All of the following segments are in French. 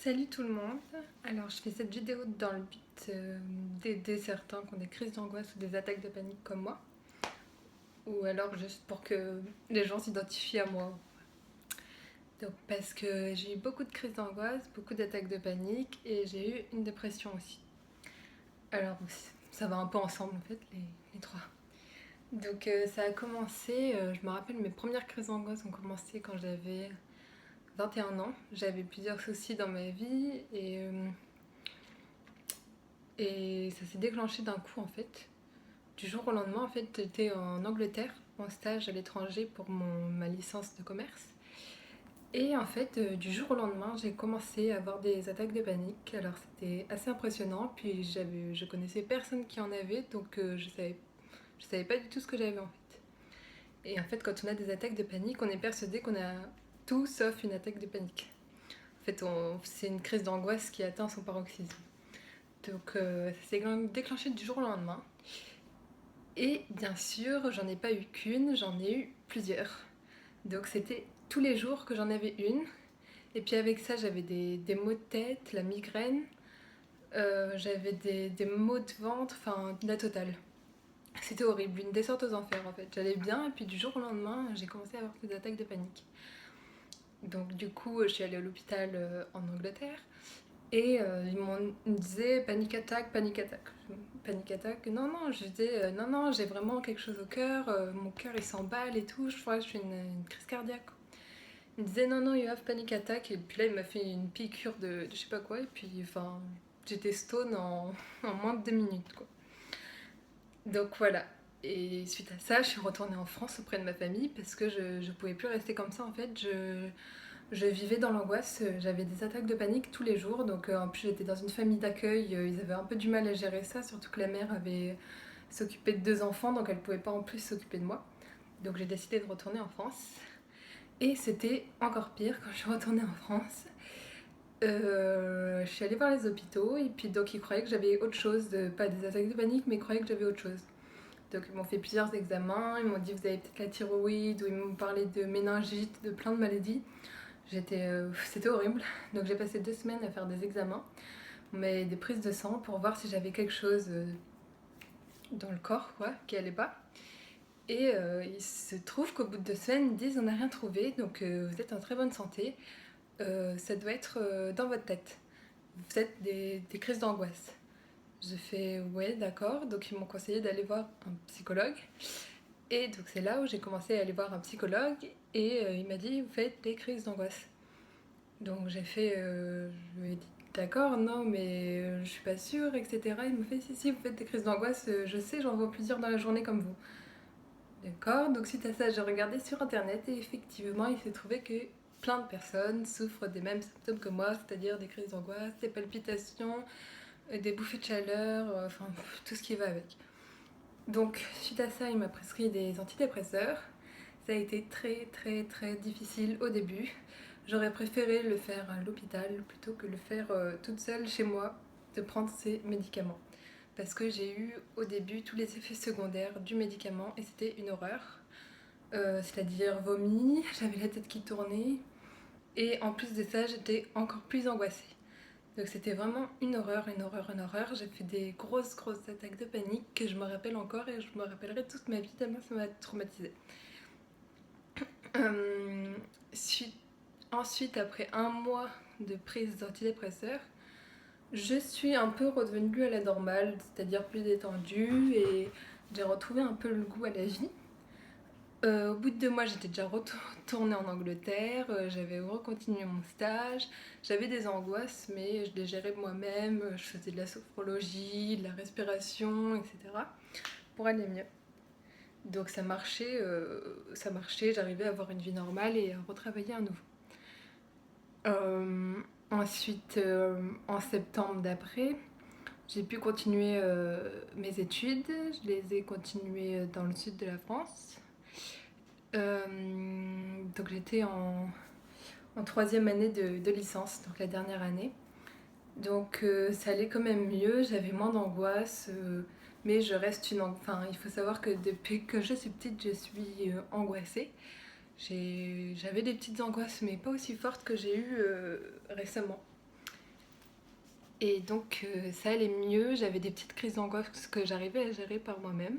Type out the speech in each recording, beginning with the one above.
Salut tout le monde. Alors je fais cette vidéo dans le but d'aider certains qui ont des crises d'angoisse ou des attaques de panique comme moi. Ou alors juste pour que les gens s'identifient à moi. Donc parce que j'ai eu beaucoup de crises d'angoisse, beaucoup d'attaques de panique et j'ai eu une dépression aussi. Alors ça va un peu ensemble en fait les trois. Donc ça a commencé, je me rappelle mes premières crises d'angoisse ont commencé quand j'avais 21 ans. J'avais plusieurs soucis dans ma vie et ça s'est déclenché d'un coup en fait. Du jour au lendemain, en fait, j'étais en Angleterre en stage à l'étranger pour ma licence de commerce. Et en fait, du jour au lendemain, j'ai commencé à avoir des attaques de panique. Alors c'était assez impressionnant. Puis je connaissais personne qui en avait, donc je savais pas du tout ce que j'avais en fait. Et en fait, quand on a des attaques de panique, on est persuadé qu'on a tout sauf une attaque de panique. En fait, c'est une crise d'angoisse qui atteint son paroxysme. Donc ça s'est déclenché du jour au lendemain. Et bien sûr, j'en ai pas eu qu'une, j'en ai eu plusieurs. Donc c'était tous les jours que j'en avais une. Et puis avec ça, j'avais des maux de tête, la migraine, j'avais des maux de ventre, enfin la totale. C'était horrible, une descente aux enfers en fait. J'allais bien et puis du jour au lendemain, j'ai commencé à avoir des attaques de panique. Donc du coup, je suis allée à l'hôpital en Angleterre. Et ils me disaient panic attack, panic attack. Panic attack, non, non, je disais non, non, j'ai vraiment quelque chose au cœur, mon cœur il s'emballe et tout, je crois que je suis une crise cardiaque. Il me disait non, non, you have panic attack, et puis là il m'a fait une piqûre de je sais pas quoi, et puis enfin, j'étais stone en moins de 2 minutes quoi. Donc voilà. Et suite à ça, je suis retournée en France auprès de ma famille parce que je pouvais plus rester comme ça en fait. Je vivais dans l'angoisse, j'avais des attaques de panique tous les jours, donc en plus j'étais dans une famille d'accueil, ils avaient un peu du mal à gérer ça, surtout que la mère avait s'occupé de 2 enfants, donc elle pouvait pas en plus s'occuper de moi. Donc j'ai décidé de retourner en France. Et c'était encore pire quand je suis retournée en France. Je suis allée voir les hôpitaux et puis donc ils croyaient que j'avais autre chose, pas des attaques de panique, mais ils croyaient que j'avais autre chose. Donc ils m'ont fait plusieurs examens, ils m'ont dit vous avez peut-être la thyroïde, ou ils m'ont parlé de méningite, de plein de maladies. C'était horrible. Donc j'ai passé 2 semaines à faire des examens, mais des prises de sang pour voir si j'avais quelque chose dans le corps, quoi, qui allait pas. Et il se trouve qu'au bout de 2 semaines, ils disent on n'a rien trouvé, donc vous êtes en très bonne santé. Ça doit être dans votre tête. Vous êtes des crises d'angoisse. J'ai fait ouais, d'accord. Donc ils m'ont conseillé d'aller voir un psychologue. Et donc c'est là où j'ai commencé à aller voir un psychologue et il m'a dit vous faites des crises d'angoisse. Donc j'ai fait, je lui ai dit d'accord, non mais je suis pas sûre, etc. Il me fait si, si, vous faites des crises d'angoisse, je sais, j'en vois plusieurs dans la journée comme vous. D'accord, donc suite à ça, j'ai regardé sur internet et effectivement, il s'est trouvé que plein de personnes souffrent des mêmes symptômes que moi, c'est-à-dire des crises d'angoisse, des palpitations, des bouffées de chaleur, enfin tout ce qui va avec. Donc suite à ça, il m'a prescrit des antidépresseurs. Ça a été très très très difficile au début. J'aurais préféré le faire à l'hôpital plutôt que le faire toute seule chez moi, de prendre ces médicaments. Parce que j'ai eu au début tous les effets secondaires du médicament et c'était une horreur. C'est-à-dire vomi, j'avais la tête qui tournait et en plus de ça, j'étais encore plus angoissée. Donc c'était vraiment une horreur, une horreur, une horreur. J'ai fait des grosses, grosses attaques de panique que je me rappelle encore et je me rappellerai toute ma vie tellement ça m'a traumatisée. Euh, suite, Ensuite, après un mois de prise d'antidépresseurs, je suis un peu redevenue à la normale, c'est-à-dire plus détendue et j'ai retrouvé un peu le goût à la vie. Au bout de 2 mois, j'étais déjà retournée en Angleterre, j'avais recontinué mon stage, j'avais des angoisses, mais je les gérais moi-même, je faisais de la sophrologie, de la respiration, etc. pour aller mieux. Donc ça marchait, j'arrivais à avoir une vie normale et à retravailler à nouveau. Ensuite, en septembre d'après, j'ai pu continuer mes études, je les ai continuées dans le sud de la France. Donc j'étais en troisième année de licence, donc la dernière année. Donc ça allait quand même mieux, j'avais moins d'angoisse, mais je reste Enfin, il faut savoir que depuis que je suis petite, je suis angoissée. J'avais des petites angoisses, mais pas aussi fortes que j'ai eues récemment. Et donc ça allait mieux, j'avais des petites crises d'angoisse que j'arrivais à gérer par moi-même.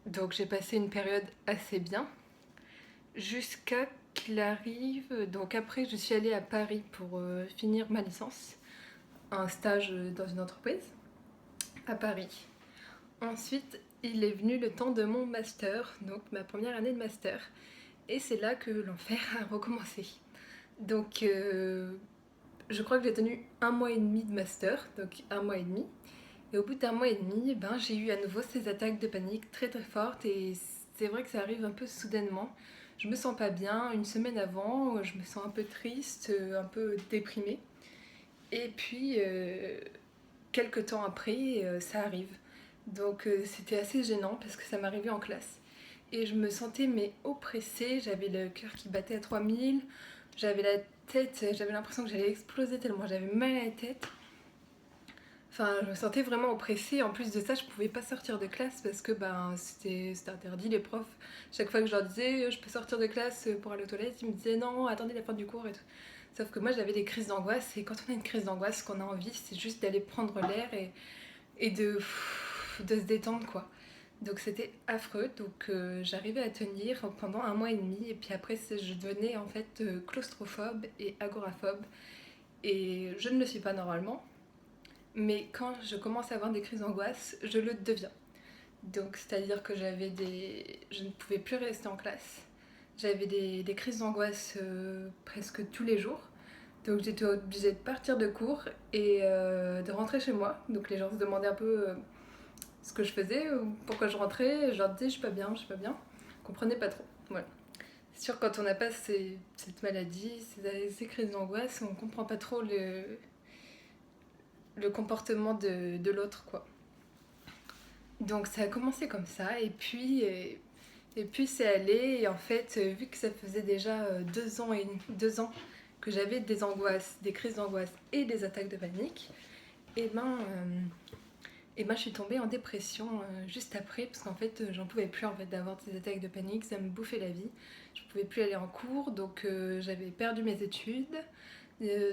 Donc j'ai passé une période assez bien, jusqu'à qu'il arrive. Donc après, je suis allée à Paris pour finir ma licence, un stage dans une entreprise à Paris. Ensuite, il est venu le temps de mon master, donc ma première année de master. Et c'est là que l'enfer a recommencé. Donc je crois que j'ai tenu 1 mois et demi de master, donc 1 mois et demi. Et au bout d'1 mois et demi, ben, j'ai eu à nouveau ces attaques de panique très très fortes et c'est vrai que ça arrive un peu soudainement. Je me sens pas bien, une semaine avant, je me sens un peu triste, un peu déprimée. Et puis, quelques temps après, ça arrive. Donc c'était assez gênant parce que ça m'arrivait en classe. Et je me sentais mais oppressée, j'avais le cœur qui battait à 3000, j'avais la tête, j'avais l'impression que j'allais exploser tellement j'avais mal à la tête. Enfin, je me sentais vraiment oppressée. En plus de ça, je pouvais pas sortir de classe parce que ben, c'était interdit. Les profs, chaque fois que je leur disais je peux sortir de classe pour aller aux toilettes, ils me disaient non, attendez la fin du cours et tout. Sauf que moi, j'avais des crises d'angoisse. Et quand on a une crise d'angoisse, ce qu'on a envie, c'est juste d'aller prendre l'air et de se détendre, quoi. Donc c'était affreux. Donc j'arrivais à tenir pendant 1 mois et demi. Et puis après, je devenais en fait claustrophobe et agoraphobe. Et je ne le suis pas normalement. Mais quand je commence à avoir des crises d'angoisse, je le deviens. Donc, c'est-à-dire que je ne pouvais plus rester en classe. J'avais des crises d'angoisse presque tous les jours. Donc, j'étais obligée de partir de cours et de rentrer chez moi. Donc, les gens se demandaient un peu ce que je faisais, ou pourquoi je rentrais. Je leur disais, je suis pas bien, je suis pas bien. Ils comprenaient pas trop. Voilà. C'est sûr, quand on n'a pas cette maladie, ces crises d'angoisse, on comprend pas trop le comportement de l'autre, quoi. Donc ça a commencé comme ça, et puis c'est allé, et en fait, vu que ça faisait déjà 2 ans que j'avais des angoisses, des crises d'angoisse et des attaques de panique, et ben je suis tombée en dépression juste après, parce qu'en fait j'en pouvais plus en fait d'avoir ces attaques de panique, ça me bouffait la vie, je pouvais plus aller en cours, donc j'avais perdu mes études,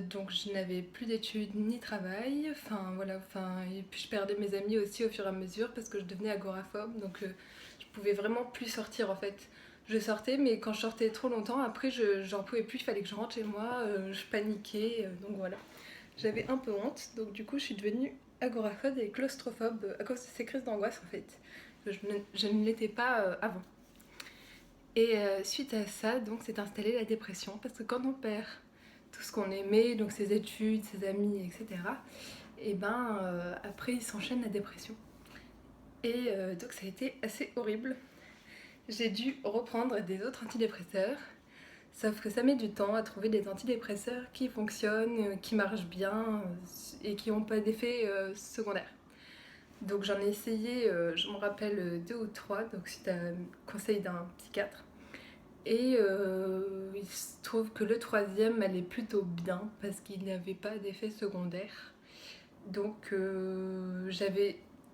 donc je n'avais plus d'études ni travail, enfin voilà, enfin, et puis je perdais mes amis aussi au fur et à mesure parce que je devenais agoraphobe, donc je pouvais vraiment plus sortir en fait. Je sortais, mais quand je sortais trop longtemps, après j'en pouvais plus, il fallait que je rentre chez moi, je paniquais, donc voilà. J'avais un peu honte, donc du coup je suis devenue agoraphobe et claustrophobe à cause de ces crises d'angoisse en fait. Je ne l'étais pas avant. Et suite à ça, donc s'est installée la dépression, parce que quand on perd tout ce qu'on aimait, donc ses études, ses amis, etc., et ben après il s'enchaîne la dépression. Et donc ça a été assez horrible. J'ai dû reprendre des autres antidépresseurs, sauf que ça met du temps à trouver des antidépresseurs qui fonctionnent, qui marchent bien et qui n'ont pas d'effet secondaire. Donc j'en ai essayé, je me rappelle, 2 ou 3, donc suite à conseil d'un psychiatre. Et il se trouve que le troisième allait plutôt bien parce qu'il n'avait pas d'effet secondaire. Donc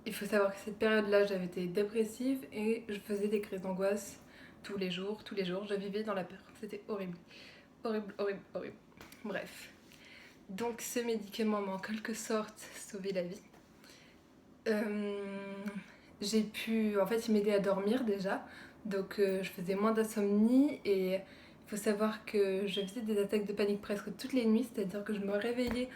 il faut savoir que cette période-là, j'avais été dépressive et je faisais des crises d'angoisse tous les jours, tous les jours. Je vivais dans la peur. C'était horrible. Horrible, horrible, horrible. Bref. Donc ce médicament m'a en quelque sorte sauvé la vie. J'ai pu... En fait, il m'aidait à dormir déjà. Donc je faisais moins d'insomnie et il faut savoir que je faisais des attaques de panique presque toutes les nuits. C'est-à-dire que je me réveillais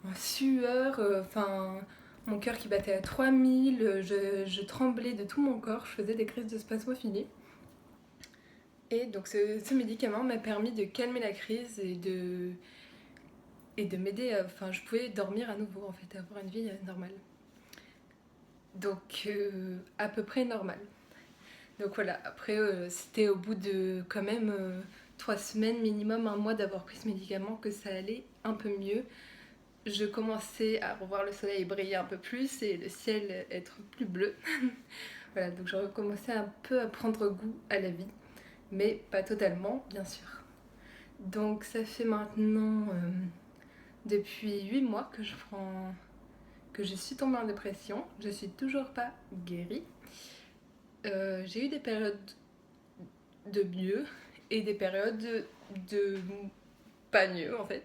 en sueur, enfin... mon cœur qui battait à 3000, je tremblais de tout mon corps, je faisais des crises de spasmophilie. Et donc ce médicament m'a permis de calmer la crise et de m'aider à... Enfin, je pouvais dormir à nouveau, en fait, avoir une vie normale. Donc, à peu près normale. Donc voilà, après, c'était au bout de quand même 3 semaines, minimum 1 mois d'avoir pris ce médicament que ça allait un peu mieux. Je commençais à revoir le soleil briller un peu plus et le ciel être plus bleu. Voilà, donc je recommençais un peu à prendre goût à la vie, mais pas totalement, bien sûr. Donc ça fait maintenant depuis 8 mois que je suis tombée en dépression. Je suis toujours pas guérie. J'ai eu des périodes de mieux et des périodes de pas mieux en fait.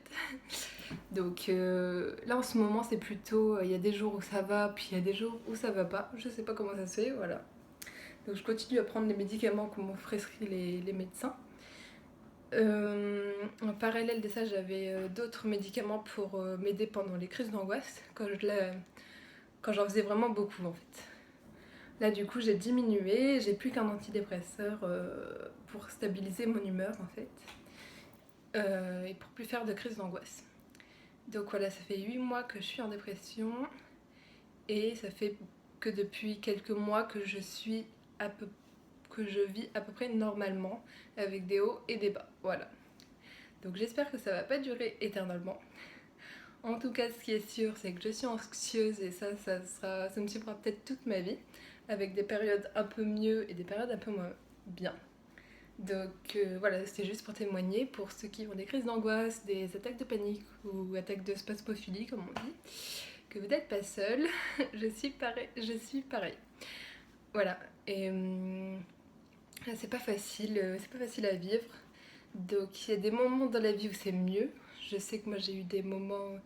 Donc là en ce moment c'est plutôt, il y a des jours où ça va, puis il y a des jours où ça va pas. Je sais pas comment ça se fait, voilà. Donc je continue à prendre les médicaments que m'ont prescrit les médecins. En parallèle de ça, j'avais d'autres médicaments pour m'aider pendant les crises d'angoisse, quand j'en faisais vraiment beaucoup en fait. Là du coup j'ai diminué, j'ai plus qu'un antidépresseur pour stabiliser mon humeur en fait, et pour plus faire de crises d'angoisse. Donc voilà, ça fait 8 mois que je suis en dépression et ça fait que depuis quelques mois que je vis à peu près normalement, avec des hauts et des bas, voilà. Donc j'espère que ça va pas durer éternellement. En tout cas, ce qui est sûr, c'est que je suis anxieuse et ça me suivra peut-être toute ma vie, avec des périodes un peu mieux et des périodes un peu moins bien. Donc voilà, c'était juste pour témoigner pour ceux qui ont des crises d'angoisse, des attaques de panique ou attaques de spasmophilie comme on dit, que vous n'êtes pas seul. Je suis pareil. Voilà. Et c'est pas facile à vivre. Donc il y a des moments dans la vie où c'est mieux. Je sais que moi j'ai eu des moments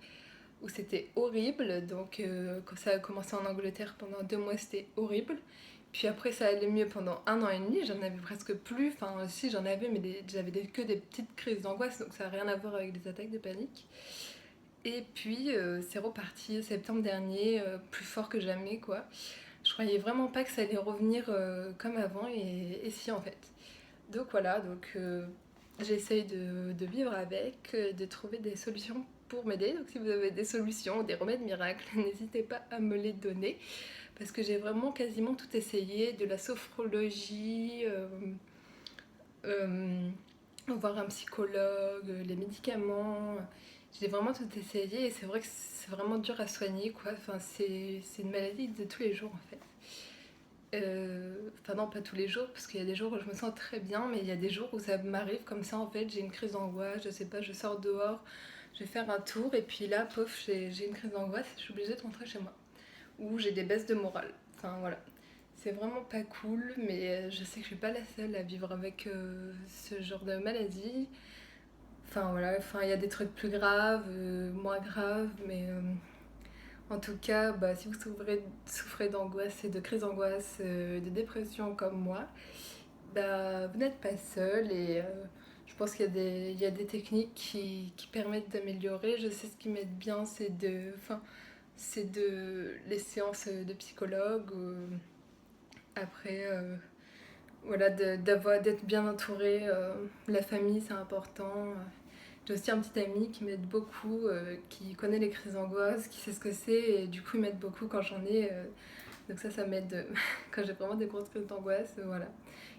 où c'était horrible. Donc quand ça a commencé en Angleterre pendant 2 mois, c'était horrible. Puis après ça allait mieux pendant 1 an et demi, j'en avais presque plus. Enfin si, j'en avais, mais j'avais que des petites crises d'angoisse, donc ça n'a rien à voir avec des attaques de panique. Et puis c'est reparti septembre dernier, plus fort que jamais quoi. Je croyais vraiment pas que ça allait revenir comme avant, et si en fait. Donc voilà, j'essaye de vivre avec, de trouver des solutions pour m'aider. Donc si vous avez des solutions, des remèdes miracles, n'hésitez pas à me les donner. Parce que j'ai vraiment quasiment tout essayé, de la sophrologie, voir un psychologue, les médicaments. J'ai vraiment tout essayé et c'est vrai que c'est vraiment dur à soigner, quoi. Enfin, c'est une maladie de tous les jours en fait. Enfin non, pas tous les jours, parce qu'il y a des jours où je me sens très bien, mais il y a des jours où ça m'arrive comme ça en fait, j'ai une crise d'angoisse, je sais pas, je sors dehors, je vais faire un tour et puis là, pof, j'ai une crise d'angoisse, je suis obligée de rentrer chez moi. Ou j'ai des baisses de morale. Enfin voilà. C'est vraiment pas cool, mais je sais que je suis pas la seule à vivre avec ce genre de maladie. Enfin voilà, enfin il y a des trucs plus graves, moins graves, mais en tout cas, bah, si vous souffrez d'angoisse et de crise d'angoisse, de dépression comme moi, bah, vous n'êtes pas seul et je pense qu'il y a des techniques qui permettent d'améliorer. Je sais ce qui m'aide bien, c'est les séances de psychologue. Après, voilà, d'être bien entouré. La famille, c'est important. J'ai aussi un petit ami qui m'aide beaucoup, qui connaît les crises d'angoisse, qui sait ce que c'est, et du coup il m'aide beaucoup quand j'en ai. Donc ça m'aide quand j'ai vraiment des grosses crises d'angoisse, voilà.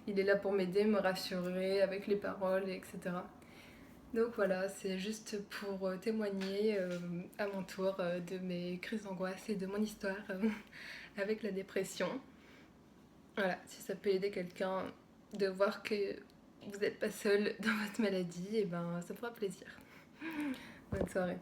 Il est là pour m'aider, me rassurer avec les paroles, etc. Donc voilà, c'est juste pour témoigner à mon tour de mes crises d'angoisse et de mon histoire avec la dépression. Voilà, si ça peut aider quelqu'un de voir que vous n'êtes pas seul dans votre maladie, et ben ça me fera plaisir. Bonne soirée.